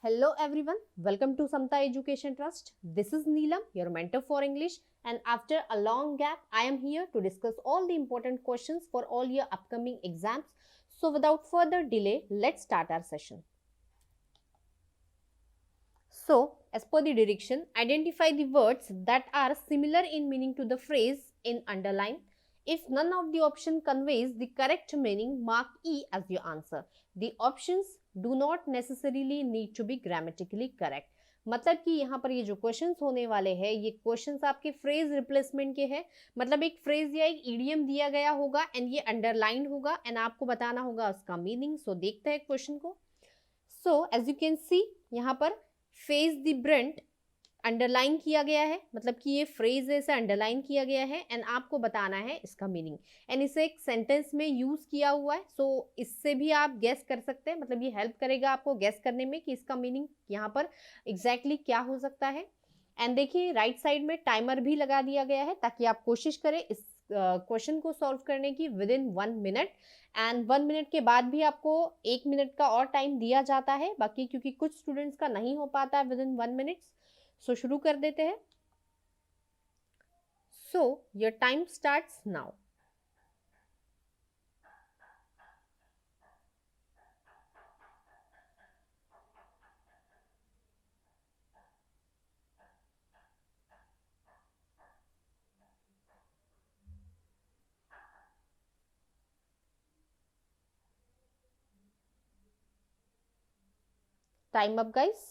Hello everyone, welcome to Samta Education Trust. This is Neelam, your mentor for English, and after a long gap, I am here to discuss all the important questions for all your upcoming exams. So without further delay, let's start our session. So, as per the direction, identify the words that are similar in meaning to the phrase in underline. If none of the option conveys the correct meaning, mark E as your answer. The options do not necessarily need to be grammatically correct. मतलब कि यहाँ पर ये जो questions होने वाले हैं ये क्वेश्चंस आपके फ्रेज रिप्लेसमेंट के हैं. मतलब एक फ्रेज या एक इडियम दिया गया होगा एंड ये अंडरलाइन होगा एंड आपको बताना होगा उसका मीनिंग. सो देखते हैं क्वेश्चन को. So as you can see यहाँ पर फेस द ब्रंट अंडरलाइन किया गया है. मतलब कि ये फ्रेज ऐसे अंडरलाइन किया गया है एंड आपको बताना है इसका मीनिंग एंड इसे एक सेंटेंस में यूज किया हुआ है. सो इससे भी आप गेस कर सकते हैं. मतलब ये हेल्प करेगा आपको गेस करने में कि इसका मीनिंग यहाँ पर एग्जैक्टली क्या हो सकता है. एंड देखिए राइट साइड में टाइमर भी लगा दिया गया है ताकि आप कोशिश करें इस क्वेश्चन को सॉल्व करने की with in 1 minute. And 1 minute के बाद भी आपको 1 मिनट का और टाइम दिया जाता है. बाकी क्योंकि कुछ स्टूडेंट्स का नहीं हो पाता है विद इन 1 मिनट. सो शुरू कर देते हैं. सो your time starts now. Time up guys.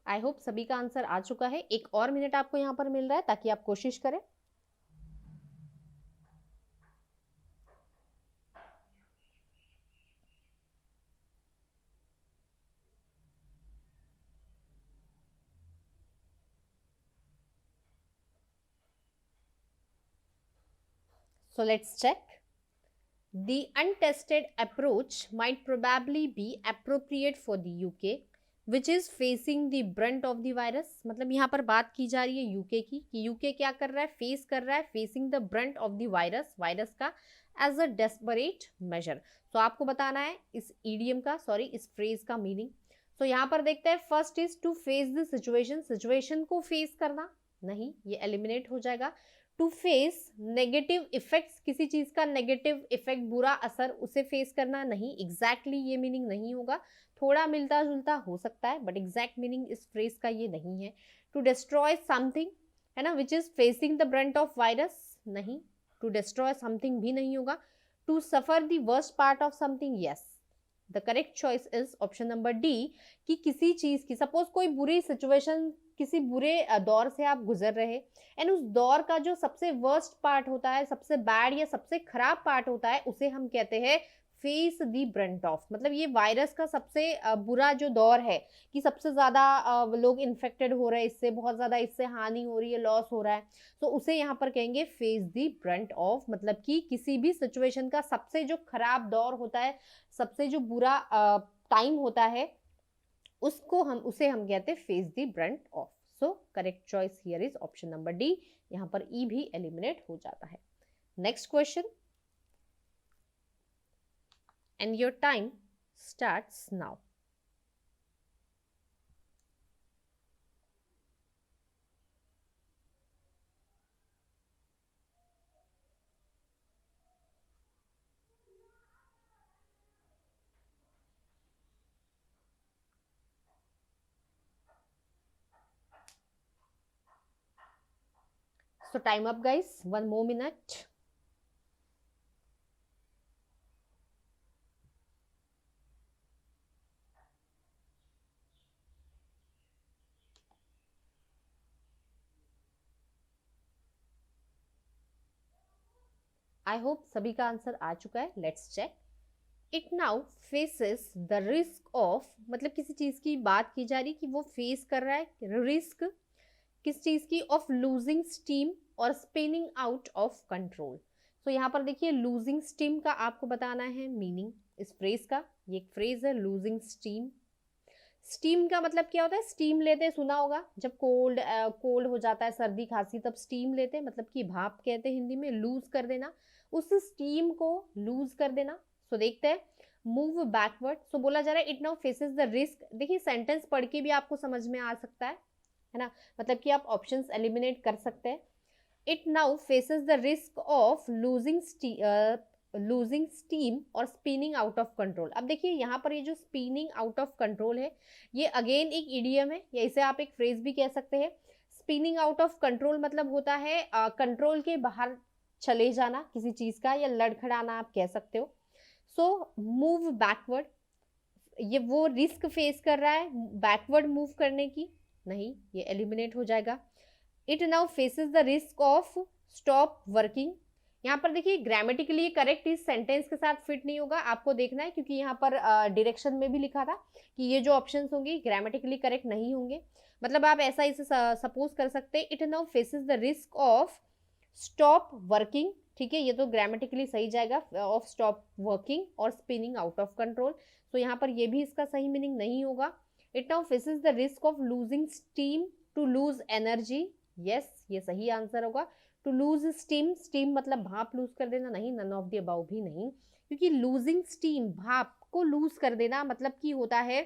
I hope सभी का आंसर आ चुका है. एक और मिनट आपको यहाँ पर मिल रहा है ताकि आप कोशिश करें. So let's check. The untested approach might probably be appropriate for the UK, which is facing the brunt of the virus. मतलब यहाँ पर बात की जा रही है यूके की कि यूके क्या कर रहा है, फेस कर रहा है facing the brunt of the virus का एज अ डेस्परेट मेजर. तो आपको बताना है इस ईडियम का इस फ्रेज का मीनिंग. तो यहाँ पर देखते हैं. First is to face the situation को फेस करना. नहीं, ये एलिमिनेट हो जाएगा. टू फेस नेगेटिव इफेक्ट्स, किसी चीज का नेगेटिव इफेक्ट बुरा असर उसे फेस करना. नहीं, एग्जैक्टली ये मीनिंग नहीं होगा. थोड़ा मिलता जुलता हो सकता है बट एग्जैक्ट मीनिंग इस फ्रेज का ये नहीं है. टू डिस्ट्रॉय समथिंग है ना which is facing the brunt of virus. नहीं, टू डिस्ट्रॉय समथिंग भी नहीं होगा. To suffer the worst part of something. Yes, the correct choice is option number D कि किसी चीज की सपोज कोई बुरी सिचुएशन, किसी बुरे दौर से आप गुजर रहे एंड उस दौर का जो सबसे वर्स्ट पार्ट होता है, सबसे बैड या सबसे खराब पार्ट होता है, उसे हम कहते हैं फेस दी ब्रंट ऑफ. मतलब ये वायरस का सबसे बुरा जो दौर है कि सबसे ज्यादा लोग इन्फेक्टेड हो रहे हैं इससे, बहुत ज्यादा इससे हानि हो रही है, लॉस हो रहा है. तो उसे यहाँ पर कहेंगे फेस दी ब्रंट ऑफ. मतलब कि किसी भी सिचुएशन का सबसे जो खराब दौर होता है, सबसे जो बुरा टाइम होता है, उसे हम कहते हैं face the brunt of. So correct choice here is option number D. यहाँ पर ई भी एलिमिनेट हो जाता है. Next question and your time starts now. So time up guys, 1 more minute. I hope सभी का आंसर आ चुका है. Let's check. It now faces the risk of, मतलब किसी चीज की बात की जा रही कि वो फेस कर रहा है रिस्क किस चीज की, ऑफ लूजिंग स्टीम और स्पिनिंग आउट ऑफ कंट्रोल. तो यहाँ पर देखिए लूजिंग स्टीम का आपको बताना है मीनिंग इस फ्रेज का. ये एक फ्रेज है लूजिंग स्टीम. स्टीम का मतलब क्या होता है, स्टीम लेते सुना होगा जब कोल्ड हो जाता है, सर्दी खांसी, तब स्टीम लेते हैं. मतलब कि भाप कहते हैं हिंदी में. लूज कर देना, उस स्टीम को लूज कर देना. सो देखते हैं मूव बैकवर्ड, सो बोला जा रहा है it now faces the risk. देखिए सेंटेंस पढ़ के भी आपको समझ में आ सकता है ना, मतलब कि आप ऑप्शंस एलिमिनेट कर सकते हैं। It now faces the risk of losing steam और स्पिनिंग आउट ऑफ कंट्रोल। अब देखिए यहाँ पर ये जो स्पिनिंग आउट ऑफ कंट्रोल है, ये अगेन एक इडियम है, या इसे आप एक फ्रेज भी कह सकते हैं। स्पिनिंग आउट ऑफ कंट्रोल मतलब होता है कंट्रोल के बाहर चले जाना किसी चीज का, या लड़खड़ाना आप कह सकते हो। सो मूव बैकवर्ड, ये वो रिस्क फेस कर रहा है बैकवर्ड मूव करने की, नहीं ये एलिमिनेट हो जाएगा। It now faces the risk of stop working. यहाँ पर देखिए ग्रामेटिकली करेक्ट इस सेंटेंस के साथ फिट नहीं होगा, आपको देखना है, क्योंकि यहाँ पर डायरेक्शन में भी लिखा था कि ये जो ऑप्शंस होंगे ग्रामेटिकली करेक्ट नहीं होंगे। मतलब आप ऐसा इसे सपोज कर सकते हैं, it now faces the risk of stop working, ठीक है, ये तो ग्रामेटिकली सही जाएगा, ऑफ स्टॉप वर्किंग और स्पिनिंग आउट ऑफ कंट्रोल। तो यहाँ पर ये भी इसका सही मीनिंग नहीं होगा। It now faces the risk of losing steam to lose energy, yes ये सही आंसर होगा। टू लूज स्टीम, स्टीम मतलब भाप लूज कर देना, नहीं, नन ऑफ द अबाउ भी नहीं, क्योंकि लूजिंग स्टीम भाप को लूज कर देना मतलब कि होता है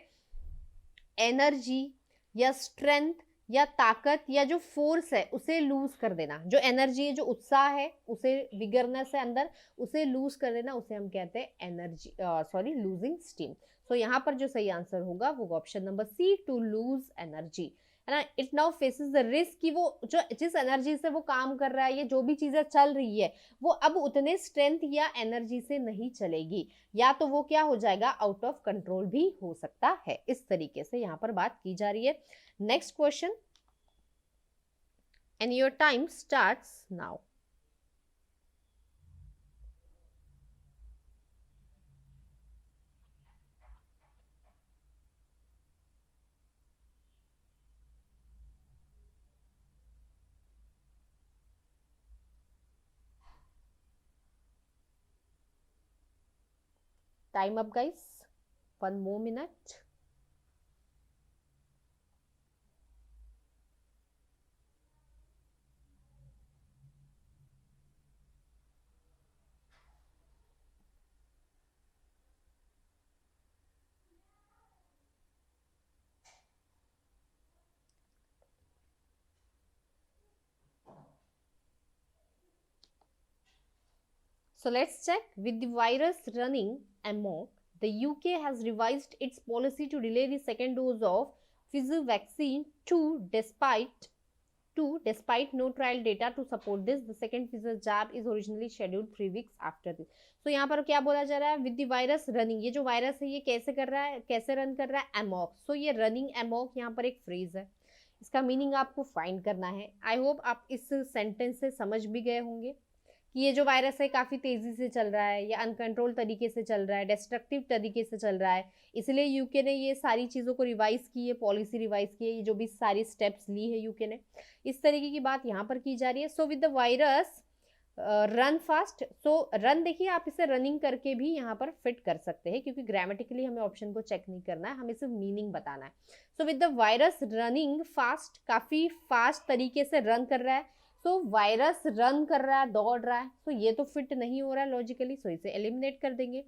एनर्जी या स्ट्रेंथ या ताकत या जो फोर्स है उसे लूज कर देना। जो एनर्जी है, जो उत्साह है, उसे विगरनेस है अंदर, उसे लूज कर देना, उसे हम कहते हैं energy, sorry losing steam. So यहाँ पर जो सही आंसर होगा वो option number C, to lose energy, है ना। It now faces the risk कि वो जो जिस एनर्जी से वो काम कर रहा है, ये जो भी चीजें चल रही है, वो अब उतने स्ट्रेंथ या एनर्जी से नहीं चलेगी, या तो वो क्या हो जाएगा, आउट ऑफ कंट्रोल भी हो सकता है। इस तरीके से यहाँ पर बात की जा रही है। Next question, and your time starts now. Time up guys, 1 more minute। So let's check. With the virus running amok, the UK has revised its policy to delay the second dose of Pfizer vaccine despite no trial data to support this. The second Pfizer jab is originally scheduled 3 weeks after this. So यहाँ पर क्या बोला जा रहा है, with the virus running, ये जो virus है ये कैसे कर रहा है, कैसे रन कर रहा है, एमॉक। सो ये रनिंग एमॉक यहाँ पर एक फ्रेज है, इसका मीनिंग आपको फाइंड करना है। आई होप आप इस सेंटेंस से समझ भी गए होंगे कि ये जो वायरस है काफ़ी तेज़ी से चल रहा है, या अनकंट्रोल तरीके से चल रहा है, डिस्ट्रक्टिव तरीके से चल रहा है, इसलिए यूके ने ये सारी चीज़ों को रिवाइज की है, पॉलिसी रिवाइज की है, ये जो भी सारी स्टेप्स ली है यूके ने, इस तरीके की बात यहाँ पर की जा रही है। So with the virus run fast, so run देखिए आप इसे रनिंग करके भी यहाँ पर फिट कर सकते हैं, क्योंकि ग्रामेटिकली हमें ऑप्शन को चेक नहीं करना है, हमें सिर्फ मीनिंग बताना है। So with the virus running fast, काफ़ी फास्ट तरीके से रन कर रहा है। सो वायरस रन कर रहा है, दौड़ रहा है, सो ये तो फिट नहीं हो रहा है लॉजिकली, सो इसे एलिमिनेट कर देंगे।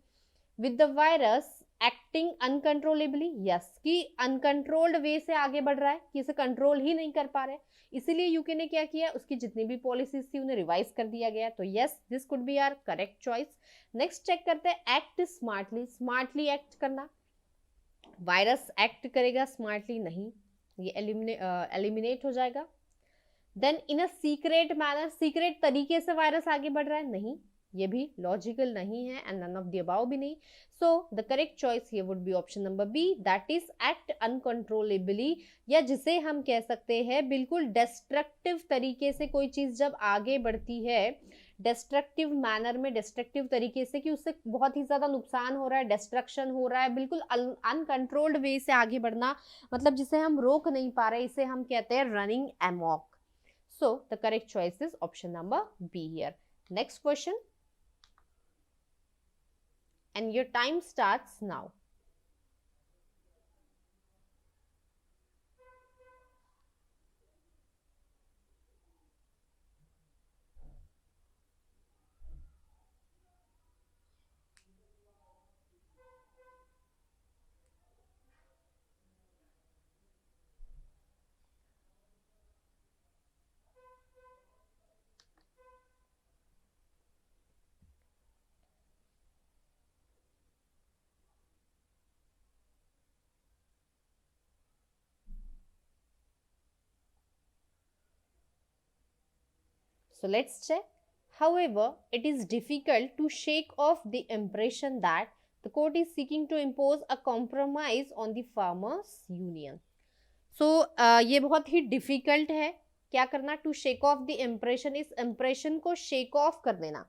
With the virus acting uncontrollably, yes कि अनकंट्रोल्ड वे से आगे बढ़ रहा है, कि इसे कंट्रोल ही नहीं कर पा रहे, इसीलिए यूके ने क्या किया, उसकी जितनी भी पॉलिसीज थी उन्हें रिवाइज कर दिया गया। तो yes this could be our correct choice. Next check करते हैं, एक्ट स्मार्टली, स्मार्टली एक्ट करना, वायरस एक्ट करेगा स्मार्टली नहीं, ये एलिमिनेट हो जाएगा। Then in a secret manner, secret तरीके से वायरस आगे बढ़ रहा है, नहीं ये भी लॉजिकल नहीं है, and none of the above भी नहीं। So the correct choice here would be option number B, that is act uncontrollably, या जिसे हम कह सकते हैं बिल्कुल डिस्ट्रक्टिव तरीके से कोई चीज जब आगे बढ़ती है, डिस्ट्रक्टिव मैनर में, डिस्ट्रक्टिव तरीके से, कि उससे बहुत ही ज्यादा नुकसान हो रहा है, डिस्ट्रक्शन हो रहा है, बिल्कुल अनकंट्रोल्ड वे से आगे बढ़ना, मतलब जिसे हम रोक नहीं पा रहे, इसे हम कहते हैं running amok. So the correct choice is option number B here. Next question, and your time starts now. So let's check. However, it is difficult to shake off the impression that the court is seeking to impose a compromise on the farmers union. So ये बहुत ही difficult है क्या करना, to shake off the impression, इस impression को shake off कर देना.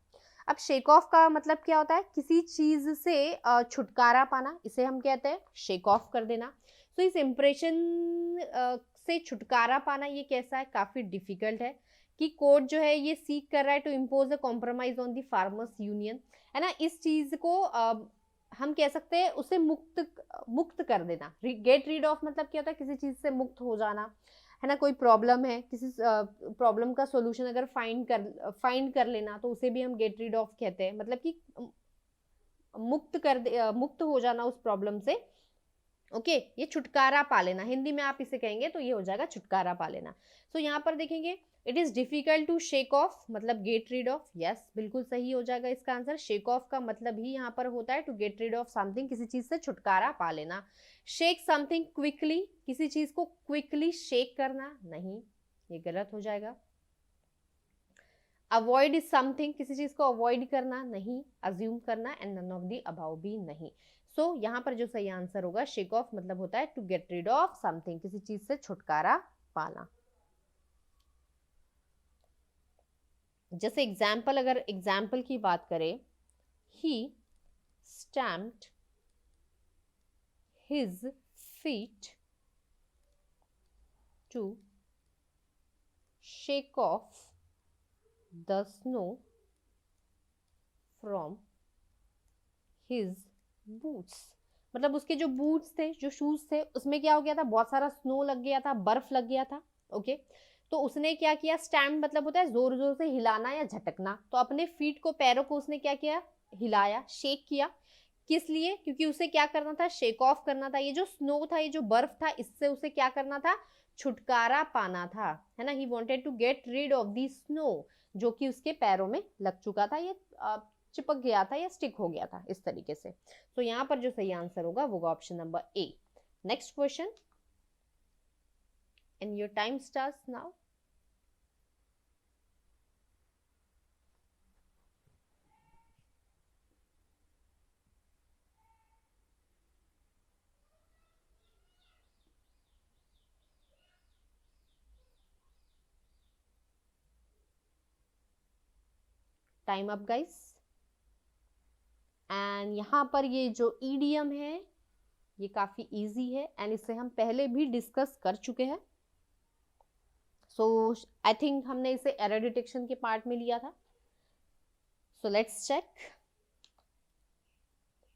अब shake off का मतलब क्या होता है, किसी चीज से छुटकारा पाना, इसे हम कहते हैं shake off कर देना. तो इस impression से छुटकारा पाना ये कैसा है, काफी difficult है कि कोर्ट जो है ये सीख कर रहा है to impose a compromise on the farmers union, है ना. इस चीज को हम कह सकते हैं उसे मुक्त कर देना. गेट रीड ऑफ मतलब क्या होता है, किसी चीज से मुक्त हो जाना, है ना. कोई प्रॉब्लम है, किसी प्रॉब्लम का सॉल्यूशन अगर फाइंड कर लेना तो उसे भी हम गेट रीड ऑफ कहते हैं. मतलब कि मुक्त हो जाना उस प्रॉब्लम से. ओके ये छुटकारा पा लेना, हिंदी में आप इसे कहेंगे तो ये हो जाएगा छुटकारा पा लेना. तो यहाँ पर देखेंगे it is difficult to shake off मतलब गेट रीड ऑफ. यस बिल्कुल सही हो जाएगा इसका आंसर. शेक ऑफ का मतलब ही यहाँ पर होता है to get rid of something, किसी चीज से छुटकारा पा लेना. शेक समथिंग क्विकली, किसी चीज को क्विकली शेक करना, नहीं ये गलत हो जाएगा. अवॉइड इज समथिंग, किसी चीज को अवॉइड करना, नहीं. अज्यूम करना, and none of the above भी नहीं. सो यहाँ पर जो सही आंसर होगा शेक ऑफ मतलब होता है to get rid of something, किसी चीज से छुटकारा पाना. जैसे एग्जाम्पल, अगर एग्जाम्पल की बात करें, he stamped his feet to shake off the snow from his boots. मतलब उसके जो बूट्स थे, जो शूज थे, उसमें क्या हो गया था, बहुत सारा स्नो लग गया था, बर्फ लग गया था. ओके तो उसने क्या किया, स्टैम्प मतलब होता है जोर जोर से हिलाना या झटकना. तो अपने फीट को, पैरों को उसने क्या किया, हिलाया, शेक किया. किस लिए, क्योंकि उसे क्या करना था, शेक ऑफ करना था. ये जो स्नो था, ये जो बर्फ था, इससे उसे क्या करना था, छुटकारा पाना था, है ना. He wanted to get rid of the snow, जो कि उसके पैरों में लग चुका था, ये चिपक गया था या स्टिक हो गया था इस तरीके से. तो यहाँ पर जो सही आंसर होगा वो option number A. Next question, and your time starts now. Time up guys. And यहाँ पर ये जो ईडीएम है ये काफी इजी है एंड इसे हम पहले भी डिस्कस कर चुके हैं. सो आई थिंक हमने इसे एरर डिटेक्शन के पार्ट में लिया था. So let's check.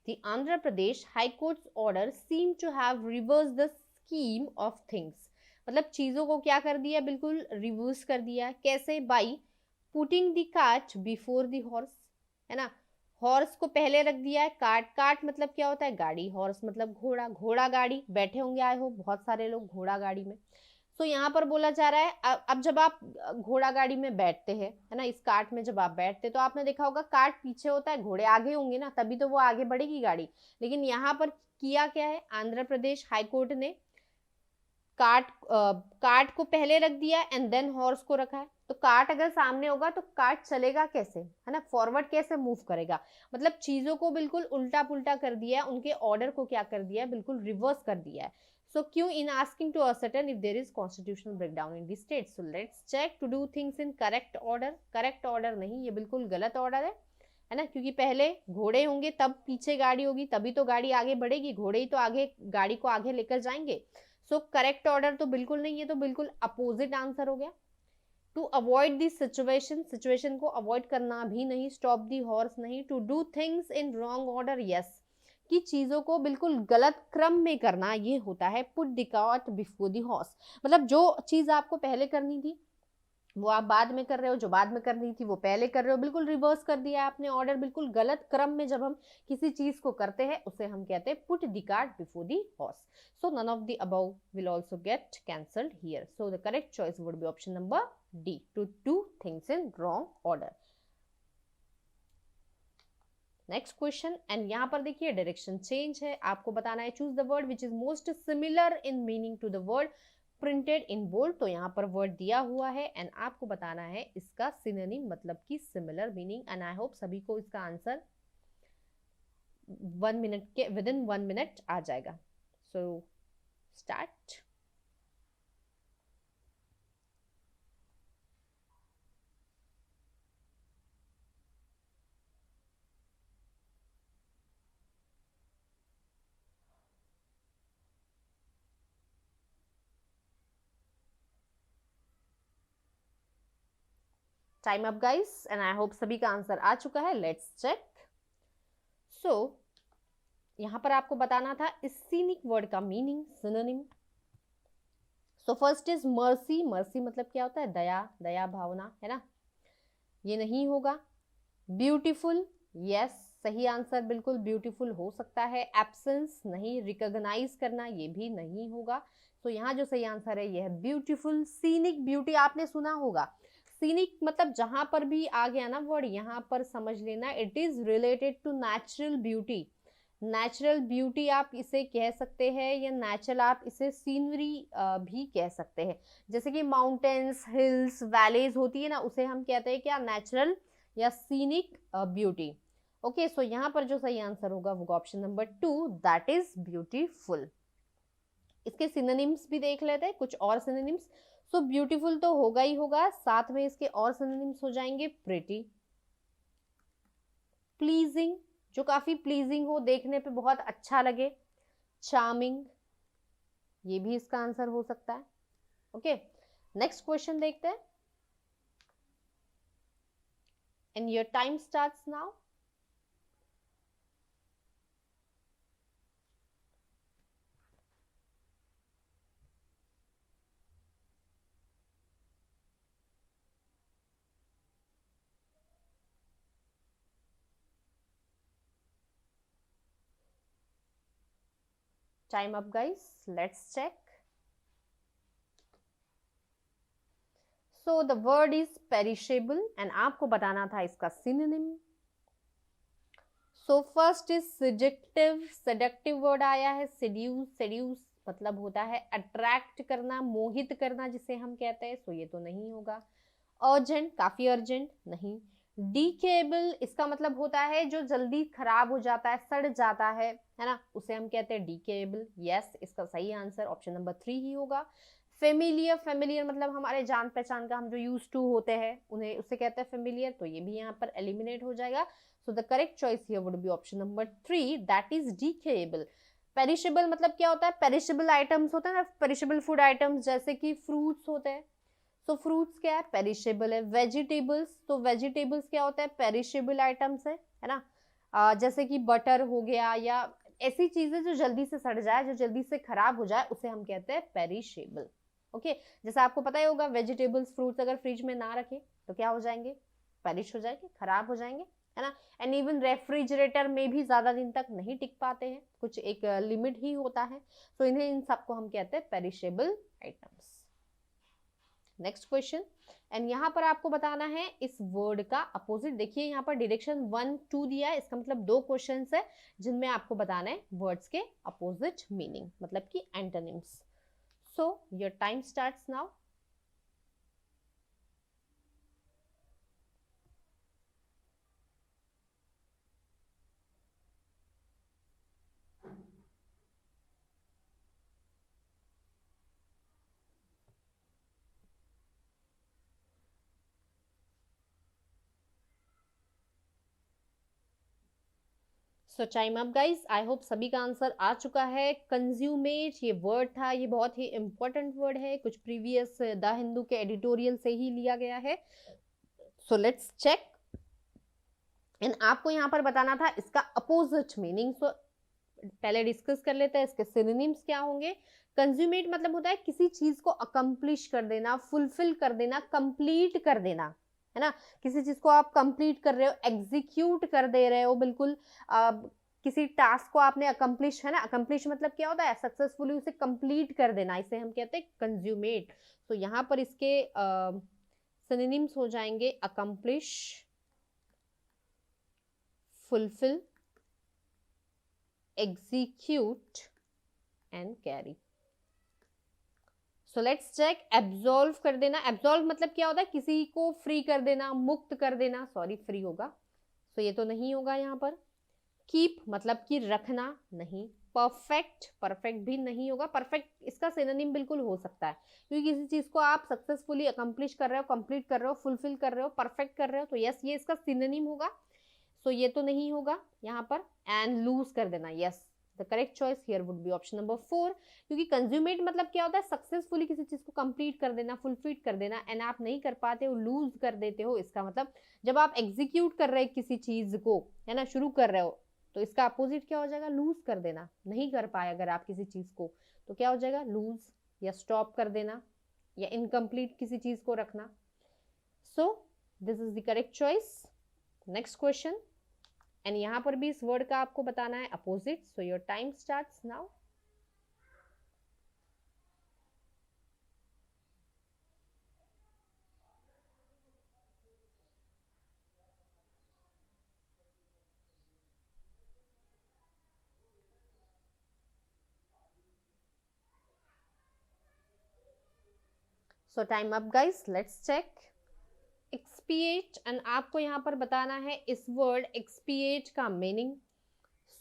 The Andhra Pradesh high court's order seem to have reverse the scheme of things. मतलब चीजों को क्या कर दिया, बिल्कुल रिवर्स कर दिया. कैसे, by putting the cart before the horse, है ना. हॉर्स को पहले रख दिया है. कार्ट मतलब क्या होता है, गाड़ी. हॉर्स मतलब घोड़ा. घोड़ा गाड़ी, बैठे होंगे आए हो बहुत सारे लोग घोड़ा गाड़ी में. तो यहाँ पर बोला जा रहा है अब जब आप घोड़ा गाड़ी में बैठते हैं, है ना, इस कार्ट में जब आप बैठते तो आपने देखा होगा कार्ट पीछे होता है, घोड़े आगे होंगे ना, तभी तो वो आगे बढ़ेगी गाड़ी. लेकिन यहाँ पर किया क्या है, आंध्र प्रदेश हाई कोर्ट ने कार्ट को पहले रख दिया एंड देन हॉर्स को रखा है. तो कार्ट अगर सामने होगा तो कार्ट चलेगा कैसे, है ना, फॉरवर्ड कैसे मूव करेगा. मतलब चीजों को बिल्कुल उल्टा पुल्टा कर दिया है, उनके ऑर्डर को क्या कर दिया है, बिल्कुल रिवर्स कर दिया है. सो क्यों, in asking to ascertain if there is constitutional breakdown in the state. So let's check to do things in correct order. Correct order नहीं, ये बिल्कुल गलत ऑर्डर है ना. क्योंकि पहले घोड़े होंगे तब पीछे गाड़ी होगी, तभी तो गाड़ी आगे बढ़ेगी. घोड़े ही तो आगे गाड़ी को आगे लेकर जाएंगे. सो करेक्ट ऑर्डर तो बिल्कुल नहीं, ये तो बिल्कुल अपोजिट आंसर हो गया. To avoid this situation, situation को अवॉइड करना भी नहीं. स्टॉप दी हॉर्स नहीं. To do things in wrong order, yes, कि चीजों को बिल्कुल गलत क्रम में करना, ये होता है put the cart before the horse. मतलब जो चीज आपको पहले करनी थी वो आप बाद में कर रहे हो, जो बाद में करनी थी वो पहले कर रहे हो. बिल्कुल रिवर्स कर दिया है आपने ऑर्डर, बिल्कुल गलत क्रम में जब हम किसी चीज को करते हैं उसे हम कहते हैं put the cart before the horse. So none of the above will also get cancelled here. So the correct choice would be option number D, to do things in wrong order. Next question, and यहाँ पर देखिए direction change है. आपको बताना है choose the word which is most similar in meaning to the word printed in bold, तो यहाँ पर वर्ड दिया हुआ है एंड आपको बताना है इसका सिनोनिम मतलब कि similar meaning. And I hope सभी को इसका आंसर 1 मिनट के विदिन 1 मिनट आ जाएगा। So start. Time up guys and I hope सभी का आंसर आ चुका है। Let's check. सो यहां पर आपको बताना था इस सीनिक वर्ड का meaning, synonym. So first is mercy. Mercy मतलब क्या होता है? दया, दया भावना, है ना? ये नहीं होगा। ब्यूटीफुल, यस सही आंसर, बिल्कुल ब्यूटीफुल हो सकता है। एब्सेंस नहीं। रिकॉग्नाइज करना, ये भी नहीं होगा। तो यहाँ जो सही आंसर है ये है ब्यूटीफुल। सीनिक, ब्यूटी आपने सुना होगा। सीनिक मतलब जहां पर भी आ गया ना वर्ड, यहाँ पर समझ लेना it is related to natural beauty. Natural beauty आप इसे कह सकते हैं, या नेचुरल आप इसे सीनरी भी कह सकते हैं। जैसे कि माउंटेन्स, हिल्स, वैलीज होती है ना, उसे हम कहते हैं क्या? नेचुरल या सीनिक ब्यूटी। ओके, सो यहाँ पर जो सही आंसर होगा वो option number 2, that is beautiful. इसके सिनोनिम्स भी देख लेते हैं, कुछ और सिनोनिम्स। सो ब्यूटीफुल तो होगा ही होगा, साथ में इसके और सिनोनिम्स हो जाएंगे प्रिटी, प्लीजिंग, जो काफी प्लीजिंग हो, देखने पे बहुत अच्छा लगे, चार्मिंग, ये भी इसका आंसर हो सकता है। ओके, नेक्स्ट क्वेश्चन देखते हैं and your time starts now. Time up guys, let's check. So the word is perishable and आपको बताना था इसका synonym. So first is seductive. seductive word आया है। seduce, seduce मतलब होता है अट्रैक्ट करना, मोहित करना जिसे हम कहते हैं। सो ये तो नहीं होगा। अर्जेंट, काफी अर्जेंट, नहीं। डीकेबल, इसका मतलब होता है जो जल्दी खराब हो जाता है, सड़ जाता है ना, उसे हम कहते हैं डीकेबल। यस, इसका सही आंसर ऑप्शन नंबर 3 ही होगा। फेमिलियर, फेमिलियर मतलब हमारे जान पहचान का, हम जो यूज टू होते हैं उन्हें, उसे कहते हैं फेमिलियर। तो ये भी यहाँ पर एलिमिनेट हो जाएगा। So the correct choice here would be option number 3, that is decayable. Perishable मतलब क्या होता है? पेरिशेबल आइटम्स होते हैं ना, पेरिशेबल फूड आइटम्स, जैसे कि फ्रूट्स होते हैं। तो फ्रूट्स क्या है? पेरिशेबल है। वेजिटेबल्स, तो वेजिटेबल्स क्या होता है? पेरिशेबल आइटम्स है ना। जैसे कि बटर हो गया, या ऐसी चीजें जो जल्दी से सड़ जाए, जो जल्दी से खराब हो जाए, उसे हम कहते हैं पेरिशेबल। ओके, जैसे आपको पता ही होगा वेजिटेबल्स, फ्रूट्स अगर फ्रिज में ना रखे तो क्या हो जाएंगे? पेरिश हो जाएंगे, खराब हो जाएंगे, है ना। एंड इवन रेफ्रिजरेटर में भी ज्यादा दिन तक नहीं टिक पाते हैं, कुछ एक लिमिट ही होता है। तो इन्हें, इन सबको हम कहते हैं perishable items. Next question, and यहाँ पर आपको बताना है इस वर्ड का अपोजिट। देखिए यहाँ पर डायरेक्शन 1, 2 दिया है, इसका मतलब 2 क्वेश्चन है जिनमें आपको बताना है वर्ड्स के अपोजिट मीनिंग, मतलब कि antonyms. So your time starts now. So time up guys, I hope सभी का आंसर आ चुका है। कंज्यूमेट ये वर्ड था, ये बहुत ही इंपॉर्टेंट वर्ड है, कुछ प्रीवियस द हिंदू के एडिटोरियल से ही लिया गया है। सो लेट्स चेक एंड आपको यहाँ पर बताना था इसका अपोजिट मीनिंग। सो पहले डिस्कस कर लेते हैं इसके सिनोनिम्स क्या होंगे। कंज्यूमेट मतलब होता है किसी चीज को अकम्प्लिश कर देना, फुलफिल कर देना, कंप्लीट कर देना, है ना। किसी चीज को आप कंप्लीट कर रहे हो, एग्जीक्यूट कर दे रहे हो, बिल्कुल किसी टास्क को आपने अकम्प्लिश, है ना। अकम्प्लिश मतलब क्या होता है? सक्सेसफुली उसे कंप्लीट कर देना, इसे हम कहते हैं कंज्यूमेट। तो यहाँ पर इसके सिनोनिम्स हो जाएंगे accomplish, fulfil, execute and carry. So let's check, absolve कर देना, एब्जॉल्व मतलब क्या होता है, किसी को फ्री कर देना, मुक्त कर देना, सॉरी फ्री होगा, सो ये तो नहीं होगा यहाँ पर। कीप मतलब कि रखना, नहीं। परफेक्ट, परफेक्ट भी नहीं होगा, परफेक्ट इसका सिनोनिम बिल्कुल हो सकता है, क्योंकि किसी चीज को आप सक्सेसफुली अकम्प्लिश कर रहे हो, कंप्लीट कर रहे हो, फुलफिल कर रहे हो, परफेक्ट कर रहे हो, तो यस ये इसका सिनोनिम होगा, सो ये तो नहीं होगा यहाँ पर। एंड लूज कर देना, yes the correct choice here would be option number 4, क्योंकि कंज्यूमेट मतलब क्या होता है, सक्सेसफुली किसी चीज को कंप्लीट कर देना, फुलफिल कर देना, एंड आप नहीं कर पाते हो, लूज कर देते हो, इसका मतलब जब आप एग्जीक्यूट कर रहे हैं किसी चीज को, है ना, शुरू कर रहे हो, तो इसका अपोजिट क्या हो जाएगा, लूज कर देना, नहीं कर पाए अगर आप किसी चीज को, तो क्या हो जाएगा, लूज या स्टॉप कर देना या इनकम्प्लीट किसी चीज को रखना। So this is the correct choice. Next question, and यहां पर भी इस वर्ड का आपको बताना है opposite, so your time starts now. So time up guys, let's check. Expiate, and आपको यहां पर बताना है इस वर्ड एक्सपिएट का मीनिंग।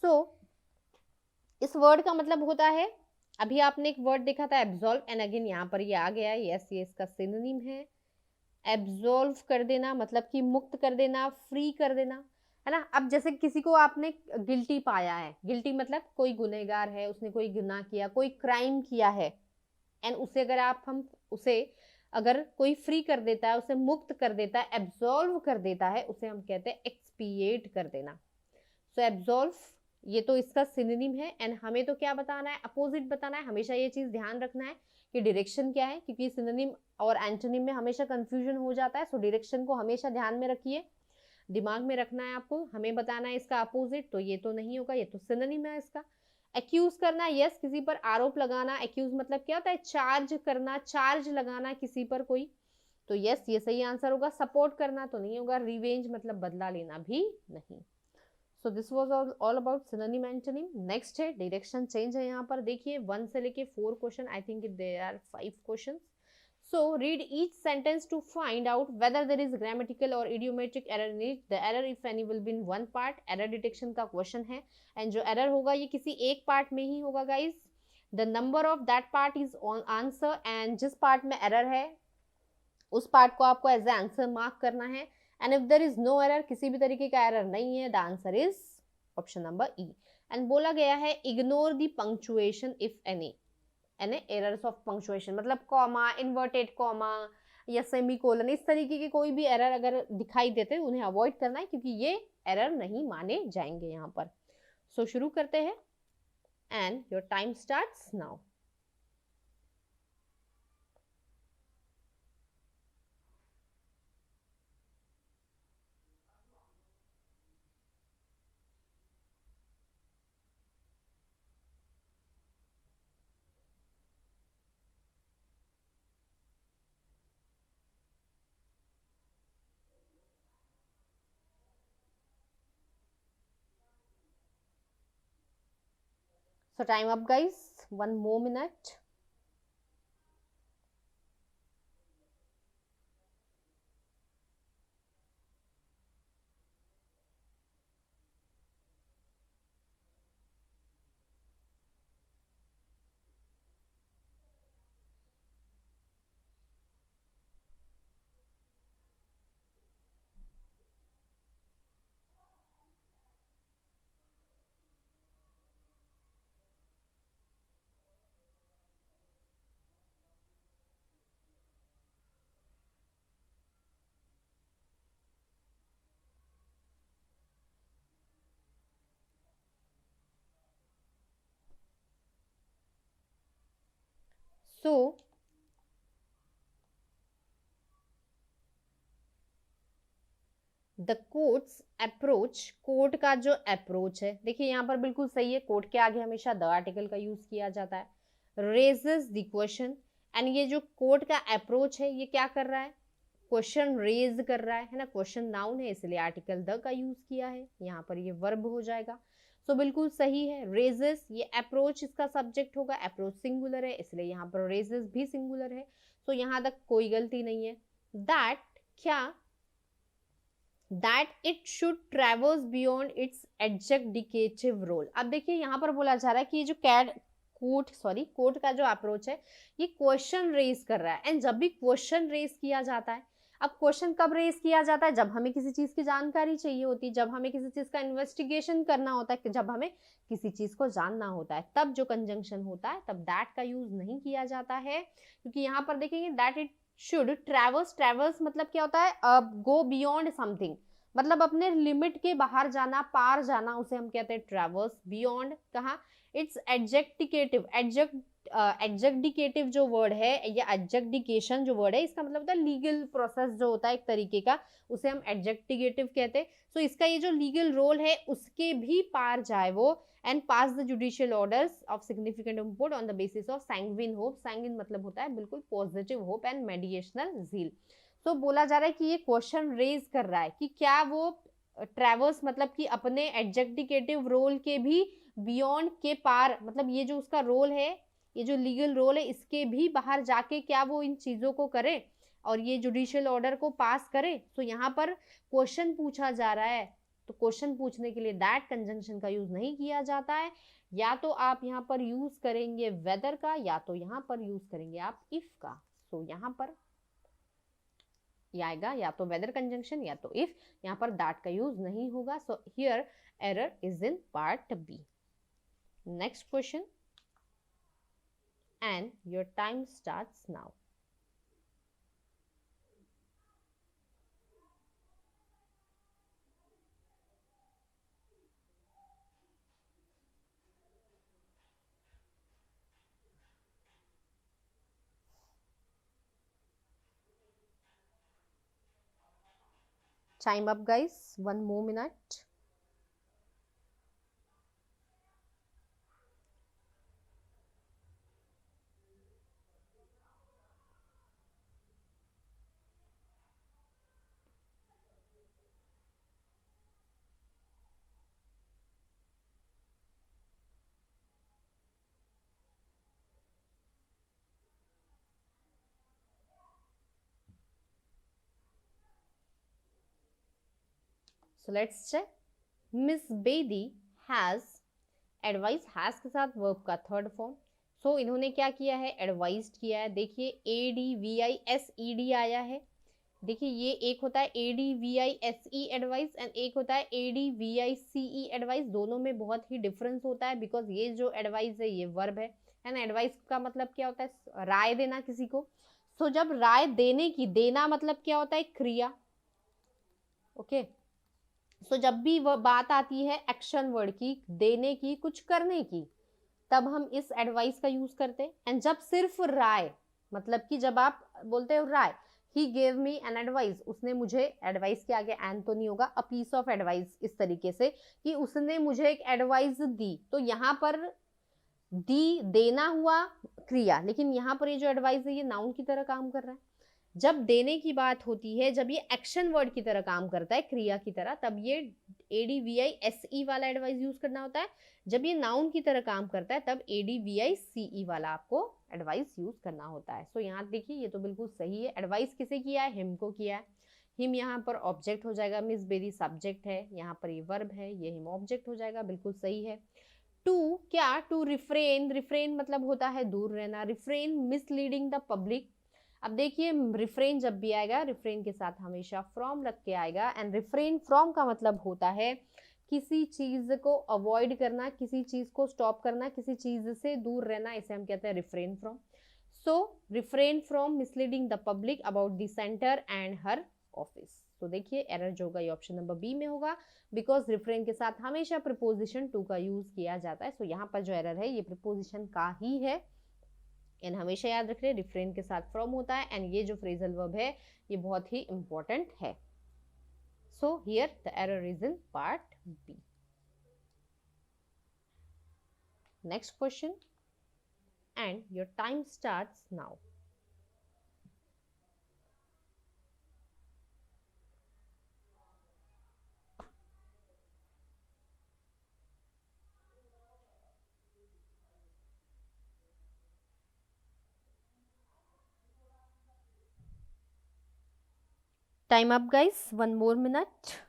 सो इस वर्ड का मतलब होता है, अभी आपने एक वर्ड देखा था एब्जॉल्व, एंड अगेन यहाँ पर ये आ गया है, यस ये इसका सिनोनिम है। एब्जॉल्व कर देना मतलब कि मुक्त कर देना, फ्री कर देना, है ना। अब जैसे किसी को आपने गिल्टी पाया है, गिल्टी मतलब कोई गुनहगार है, उसने कोई गुनाह किया, कोई क्राइम किया है, एंड उसे अगर हम उसे अगर कोई फ्री कर देता है, उसे मुक्त कर देता है, एब्जॉल्व कर देता है, उसे हम कहते हैं एक्सपिएट कर देना। सो एब्जॉल्व ये तो इसका सिनोनिम है, एंड हमें तो क्या बताना है, अपोजिट बताना है। हमेशा ये चीज ध्यान रखना है कि डायरेक्शन क्या है, क्योंकि सिनोनिम और एंटोनिम में हमेशा कंफ्यूजन हो जाता है। सो डायरेक्शन को हमेशा ध्यान में रखिए, दिमाग में रखना है आपको, हमें बताना है इसका अपोजिट, तो ये तो नहीं होगा, ये तो सिनोनिम है इसका। एक्यूज करना, यस किसी पर आरोप लगाना, एक्यूज मतलब क्या होता है, चार्ज करना, चार्ज लगाना किसी पर कोई, तो यस ये सही आंसर होगा। सपोर्ट करना तो नहीं होगा, रिवेंज मतलब बदला लेना भी नहीं। So this was all about synonym antonym. Next है डायरेक्शन चेंज है, यहाँ पर देखिए 1 से लेके 4 क्वेश्चन, I think there are 5 question. So read each sentence to find out whether there is grammatical or idiomatic error in it. The error if any will be in one part. Error detection का question है, and जो error होगा ये किसी एक part में ही होगा guys. The number of that part is on answer, and जिस part में error है उस part को आपको as a answer mark करना है, and if there is no error, किसी भी तरीके का error नहीं है, the answer is option number E. And बोला गया है ignore the punctuation if any. यानी एरर्स ऑफ पंक्चुएशन मतलब कॉमा, इन्वर्टेड कॉमा या सेमीकोलन, इस तरीके के कोई भी एरर अगर दिखाई देते हैं उन्हें अवॉइड करना है, क्योंकि ये एरर नहीं माने जाएंगे यहाँ पर। सो शुरू करते हैं, and your time starts now. So time up guys, 1 more minute. So the courts approach, court का जो अप्रोच है, देखिए यहाँ पर बिल्कुल सही है, कोर्ट के आगे हमेशा द आर्टिकल का यूज किया जाता है। रेजेस द क्वेश्चन, एंड ये जो कोर्ट का अप्रोच है ये क्या कर रहा है, क्वेश्चन रेज कर रहा है ना, क्वेश्चन नाउन है इसलिए आर्टिकल द का यूज किया है, यहाँ पर ये वर्ब हो जाएगा। सो बिल्कुल सही है। रेजेस, ये अप्रोच इसका सब्जेक्ट होगा, अप्रोच सिंगुलर है इसलिए यहाँ पर रेजेस भी सिंगुलर है। सो यहाँ तक कोई गलती नहीं है। दैट, क्या, that it should traverse beyond its adjudicative role. अब देखिए यहाँ पर बोला जा रहा है कि ये जो कोर्ट का जो अप्रोच है ये क्वेश्चन रेज कर रहा है। एंड जब भी क्वेश्चन रेज किया जाता है, अब क्वेश्चन कब रेज किया जाता है, जब हमें किसी चीज की जानकारी चाहिए होती है, जब हमें किसी चीज का इन्वेस्टिगेशन करना होता है, जब हमें किसी चीज को जानना होता है, तब जो कंजंक्शन होता है तब दैट का यूज नहीं किया जाता है। क्योंकि यहाँ पर देखेंगे दैट इट शुड ट्रेवर्स, ट्रेवर्स मतलब क्या होता है, गो बियॉन्ड समथिंग, मतलब अपने लिमिट के बाहर जाना, पार जाना, उसे हम कहते हैं ट्रेवर्स। बियॉन्ड कहा, इट्स एडजेक्टिकेटिव, एडजेक्टिकेटिव जो वर्ड है या एडजेक्टिकेशन जो वर्ड है इसका मतलब होता है लीगल प्रोसेस जो होता है एक तरीके का, उसे हम एडजेक्टिकेटिव कहते हैं। सो इसका ये जो लीगल रोल है उसके भी पार जाए वो, and pass the judicial orders of significant import on the basis of sanguine hope. Sanguine मतलब होता है बिल्कुल पॉजिटिव होप एंड मेडिएशनल जील। तो बोला जा रहा है कि ये क्वेश्चन रेज कर रहा है कि क्या वो ट्रेवर्स मतलब कि अपने एडजेक्टिकेटिव रोल के भी बियॉन्ड के पार, मतलब ये जो उसका रोल है, ये जो लीगल रोल है इसके भी बाहर जाके क्या वो इन चीजों को करे और ये जुडिशियल ऑर्डर को पास करे। तो यहाँ पर क्वेश्चन पूछा जा रहा है, तो क्वेश्चन पूछने के लिए दैट कंजंक्शन का यूज नहीं किया जाता है। या तो आप यहाँ पर यूज करेंगे वेदर का, या तो यहाँ पर यूज करेंगे आप इफ का। सो यहाँ पर आएगा या तो वेदर कंजंक्शन या तो इफ, यहाँ पर दैट का यूज नहीं होगा। So here error is in part B. Next question, and your time starts now. Time up guys, one more minute. So let's check. Miss Bedi has, advice has के साथ verb का third form. सो इन्होंने क्या किया है, advised किया है। देखिए ADVISED आया है। देखिए ये एक होता है ADVISE एडवाइस एंड एक होता है ADVICE एडवाइस। दोनों में बहुत ही डिफरेंस होता है बिकॉज ये जो एडवाइस है ये वर्ब है एंड एडवाइस का मतलब क्या होता है, राय देना किसी को। सो जब राय देने की, देना मतलब क्या होता है, क्रिया। ओके, सो जब भी वह बात आती है एक्शन वर्ड की, देने की, कुछ करने की, तब हम इस एडवाइस का यूज करते हैं। एंड जब सिर्फ राय, मतलब कि जब आप बोलते हो राय, he gave me an advice, उसने मुझे, एडवाइस के आगे एन तो नहीं होगा, अ पीस ऑफ एडवाइस, इस तरीके से कि उसने मुझे एक एडवाइस दी। तो यहाँ पर दी देना हुआ क्रिया, लेकिन यहाँ पर ये जो एडवाइस है ये नाउन की तरह काम कर रहा है। जब देने की बात होती है, जब ये एक्शन वर्ड की तरह काम करता है, क्रिया की तरह, तब ये ADVISE वाला एडवाइस यूज करना होता है। जब ये नाउन की तरह काम करता है तब ADVICE वाला आपको एडवाइस यूज करना होता है। सो यहाँ देखिए ये तो बिल्कुल सही है। एडवाइस किसे किया है, हिम को किया है। हिम यहाँ पर ऑब्जेक्ट हो जाएगा, मिस बेरी सब्जेक्ट है, यहाँ पर ये वर्ब है, ये हिम ऑब्जेक्ट हो जाएगा, बिल्कुल सही है। टू, क्या, टू रिफ्रेन, रिफ्रेन मतलब होता है दूर रहना, रिफ्रेन मिसलीडिंग द पब्लिक। अब देखिए रिफ्रेन जब भी आएगा, रिफ्रेन के साथ हमेशा फ्रॉम लग के आएगा एंड रिफ्रेन फ्रॉम का मतलब होता है किसी चीज को अवॉइड करना, किसी चीज को स्टॉप करना, किसी चीज से दूर रहना, इसे हम कहते हैं refrain from. So refrain from misleading the public about the centre and her office. तो देखिए एरर जो होगा ये ऑप्शन नंबर बी में होगा बिकॉज रिफ्रेन के साथ हमेशा प्रिपोजिशन टू का यूज किया जाता है। सो यहाँ पर जो एरर है ये प्रिपोजिशन का ही है। एंड हमेशा याद रख रहे रिफ्रेन के साथ फ्रॉम होता है एंड ये जो फ्रेजल वर्ब है ये बहुत ही इंपॉर्टेंट है। So here the error is in part B. Next question, and your time starts now. time up guys, one more minute.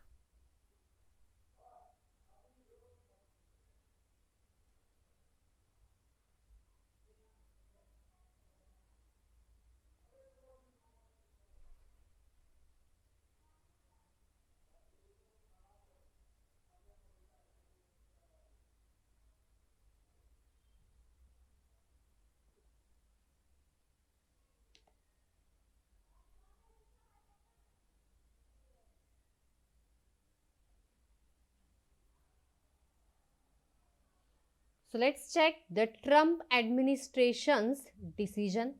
So let's check the Trump administration's decision.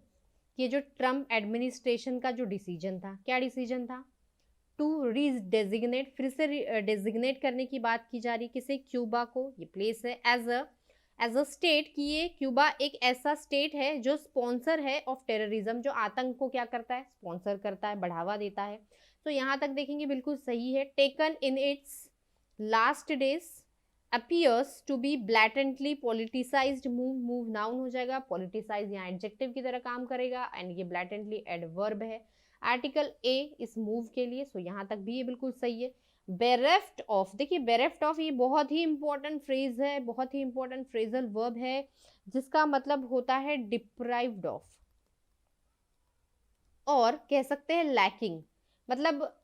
ये जो Trump administration का जो decision था, क्या decision था? To रीडेजिग्नेट, फिर से designate करने की बात की जा रही, किसे? क्यूबा को। ये प्लेस है एज अ स्टेट कि ये क्यूबा एक ऐसा स्टेट है जो स्पॉन्सर है ऑफ टेररिज्म, जो आतंक को क्या करता है? स्पॉन्सर करता है, बढ़ावा देता है। तो यहाँ तक देखेंगे बिल्कुल सही है। Taken in its last days appears to be blatantly politicized move noun हो जाएगा, politicize यहाँ एडजेक्टिव की तरह काम करेगा, एंड ये blatantly एडवर्ब है। आर्टिकल ए इस मूव के लिए, सो यहाँ तक भी ये बिल्कुल सही है। बेरेफ्ट ऑफ, देखिए बेरेफ्ट ऑफ ये बहुत ही इंपॉर्टेंट फ्रेज है, बहुत ही इंपॉर्टेंट फ्रेजल वर्ब है, जिसका मतलब होता है डिप्राइव्ड ऑफ, और कह सकते हैं लैकिंग, मतलब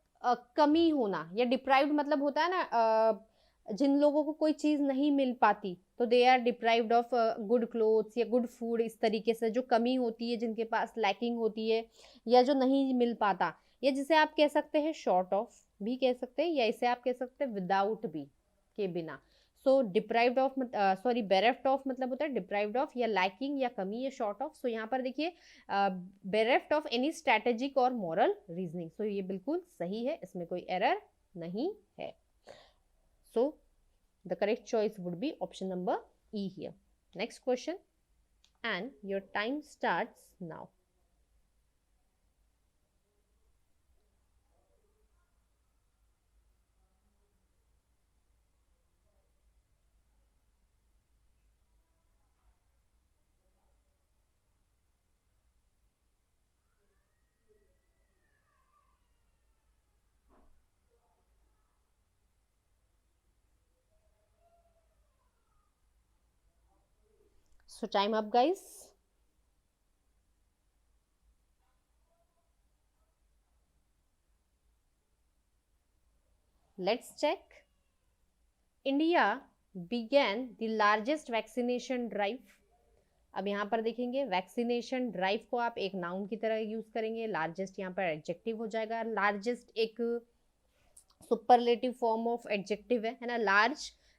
कमी होना, या डिप्राइव्ड मतलब होता है ना जिन लोगों को कोई चीज नहीं मिल पाती, तो they are deprived of good clothes या गुड फूड, इस तरीके से जो कमी होती है, जिनके पास लैकिंग होती है या जो नहीं मिल पाता, या जिसे आप कह सकते हैं शॉर्ट ऑफ भी कह सकते हैं, या इसे आप कह सकते हैं विदाउट भी, के बिना। सो डिप्राइव्ड ऑफ सॉरी बेरेफ्ट ऑफ मतलब होता है डिप्राइव्ड ऑफ या लैकिंग या कमी या शॉर्ट ऑफ। सो यहाँ पर देखिए बेरेफ्ट ऑफ एनी स्ट्रेटेजिक और मॉरल रीजनिंग, सो ये बिल्कुल सही है, इसमें कोई एरर नहीं है। So the correct choice would be option number E here. Next question, and your time starts now. So time up guys. Let's check. India began the largest vaccination drive. अब यहाँ पर देखेंगे वैक्सीनेशन ड्राइव को आप एक noun की तरह use करेंगे, लार्जेस्ट यहाँ पर एडजेक्टिव हो जाएगा। लार्जेस्ट एक सुपरलेटिव फॉर्म ऑफ एडजेक्टिव है ना।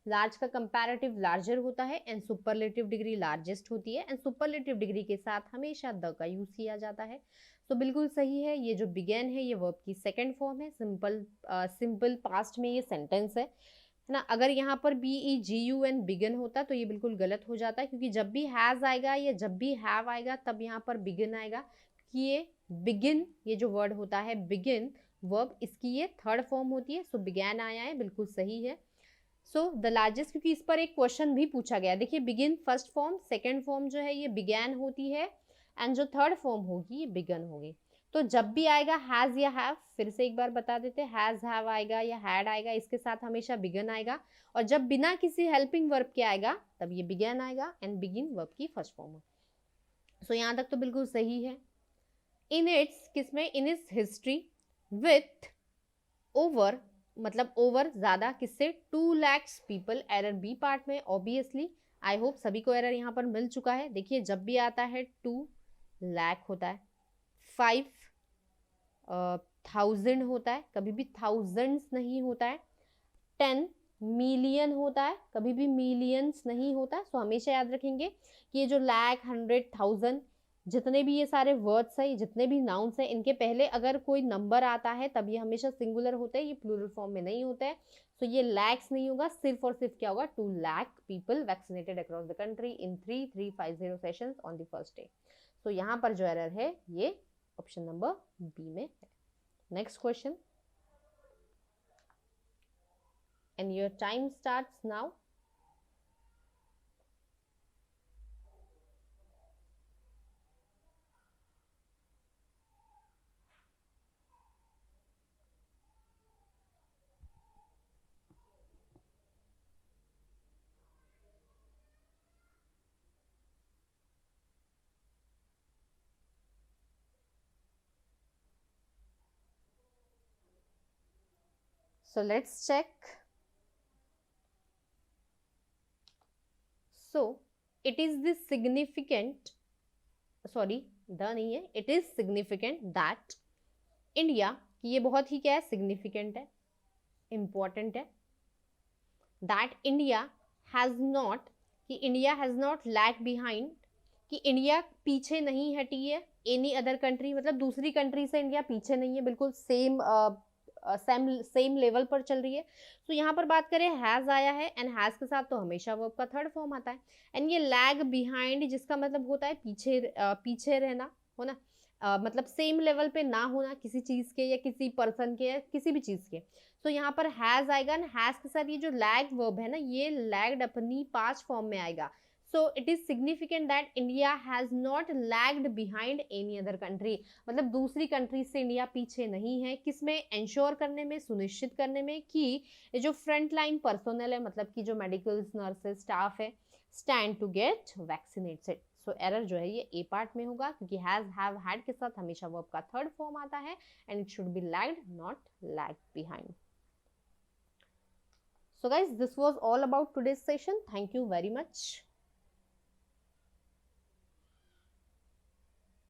लार्ज का कंपैरेटिव लार्जर होता है, एंड सुपरलेटिव डिग्री लार्जेस्ट होती है, एंड सुपरलेटिव डिग्री के साथ हमेशा द का यूज किया जाता है। तो बिल्कुल सही है। ये जो बिगेन है ये वर्ब की सेकंड फॉर्म है, सिंपल पास्ट में ये सेंटेंस है ना। अगर यहाँ पर BEGUN बिगन होता तो ये बिल्कुल गलत हो जाता है, क्योंकि जब भी हैज आएगा या जब भी हैव आएगा तब यहाँ पर बिगिन आएगा, कि ये बिगिन, ये जो वर्ड होता है बिगिन वर्ब, इसकी ये थर्ड फॉर्म होती है। सो बिगैन आया है, बिल्कुल सही है। सो द लार्जेस्ट, क्योंकि इस पर एक क्वेश्चन भी पूछा गया। देखिए begin first form, second form जो है ये बिगैन होती है, एंड जो थर्ड फॉर्म होगी ये बिगन होगी। तो जब भी आएगा हैज या हैव, फिर से एक बार बता देते, हैज हैव आएगा या हैड आएगा, इसके साथ हमेशा बिगन आएगा, और जब बिना किसी हेल्पिंग वर्ब के आएगा तब ये बिगन आएगा, एंड बिगिन वर्ब की फर्स्ट फॉर्म है। सो यहाँ तक तो बिल्कुल सही है। इन इट्स, किसमें? In its history with over, मतलब ओवर ज्यादा, किससे? 2 lakh people, error B part में ऑब्वियसली। आई होप सभी को एरर यहाँ पर मिल चुका है। देखिए जब भी आता है 2 लाख होता है, 5,000 होता है, कभी भी थाउजेंड्स नहीं होता है, 10 मिलियन होता है, कभी भी मिलियंस नहीं होता। सो हमेशा याद रखेंगे कि ये जो लाख, 100,000, जितने भी ये सारे वर्ड्स है, जितने भी नाउन्स है, इनके पहले अगर कोई नंबर आता है तब ये हमेशा सिंगुलर होता है, ये प्लूरल फॉर्म में नहीं होता है। सो ये लैक्स नहीं होगा, सिर्फ और सिर्फ क्या होगा? 2 lakh people vaccinated across the country in 3350 sessions on the first day. So यहाँ पर जो एरर है ये ऑप्शन नंबर बी में है। Next question, and your time starts now. So let's check. So it is the significant, sorry the नहीं है, it is significant that India, ये बहुत ही क्या है, significant है, important है, that India has not, कि India has not lag behind, कि इंडिया पीछे नहीं हटी है एनी अदर कंट्री, मतलब दूसरी कंट्री से इंडिया पीछे नहीं है, बिल्कुल सेम लेवल पर चल रही है. तो यहाँ पर बात करें हैज आया है, एंड हैज के साथ तो हमेशा वर्ब का थर्ड फॉर्म आता है. एंड ये लैग बिहाइंड जिसका मतलब होता है पीछे रहना, हो ना, मतलब सेम लेवल पे ना होना किसी चीज के या किसी पर्सन के या किसी भी चीज के. तो यहाँ पर हैज आएगा, ना हैज के साथ ये जो लैग वर्ब है ना, ये लैग्ड अपनी पास्ट फॉर्म में आएगा. So it is significant that India has not lagged behind any other country, मतलब दूसरी कंट्री से इंडिया पीछे नहीं है. किसमें, एंश्योर करने में, सुनिश्चित करने में कि ये जो फ्रंट लाइन पर्सोनल है, मतलब कि जो मेडिकल नर्सेज स्टाफ है, stand to get vaccinated. So error जो है ये ए पार्ट में होगा, क्योंकि हैज, हैव, हैड के साथ हमेशा वर्ब का थर्ड फॉर्म आता है, and it should be lagged, not lag behind. So guys, this was all about today's session. Thank you very much.